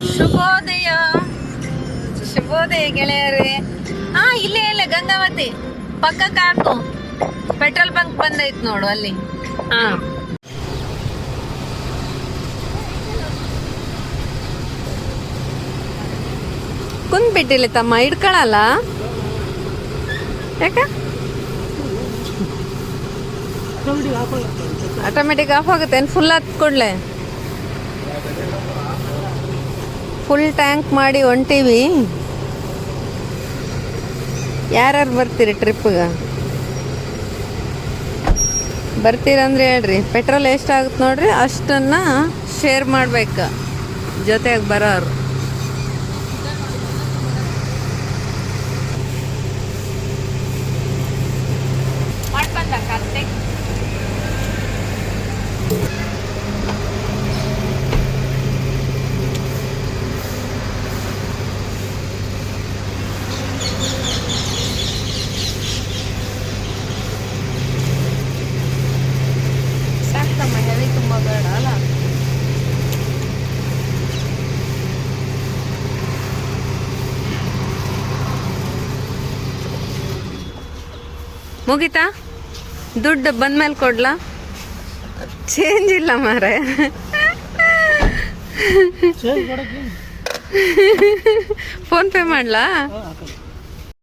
ಶುಭೋದಯ ಶುಭೋದಯ ಗೆಳೆಯರೇ. ಇಲ್ಲೇ ಗಂಗಾವತಿ ಪಕ್ಕಕ್ಕೆ ಹಾಕು. ಪೆಟ್ರೋಲ್ ಬಂಕ್ ಬಂದೈತ್ ನೋಡು ಅಲ್ಲಿ. ಕುಂದ್ಬಿಟ್ಟಿಲ್ಲ ತಮ್ಮ, ಹಿಡ್ಕೊಳಲ್ಲ ಯಾಕ? ಆಟೋಮೆಟಿಕ್ ಆಫ್ ಆಗುತ್ತೆ. ಫುಲ್ ಹತ್ಕೊಡ್ಲೆ, ಫುಲ್ ಟ್ಯಾಂಕ್ ಮಾಡಿ ಹೊಂಟೀವಿ. ಯಾರ್ಯಾರು ಬರ್ತೀರಿ ಟ್ರಿಪ್ಗೆ? ಬರ್ತೀರಂದ್ರೆ ಹೇಳ್ರಿ. ಪೆಟ್ರೋಲ್ ಎಷ್ಟಾಗುತ್ತೆ ನೋಡ್ರಿ, ಅಷ್ಟನ್ನು ಶೇರ್ ಮಾಡ್ಬೇಕು ಜೊತೆಗೆ ಬರೋರು. ಸಾಕಮ್ಮ, ಹೆವಿ ತುಂಬ ಬೇಡ ಅಲ್ಲ. ಮುಗಿತಾ? ದುಡ್ಡು ಬಂದ್ಮೇಲೆ ಕೊಡ್ಲಾ? ಚೇಂಜ್ ಇಲ್ಲ ಮಾರೆ. ಫೋನ್ ಪೇ ಮಾಡ್ಲಾ?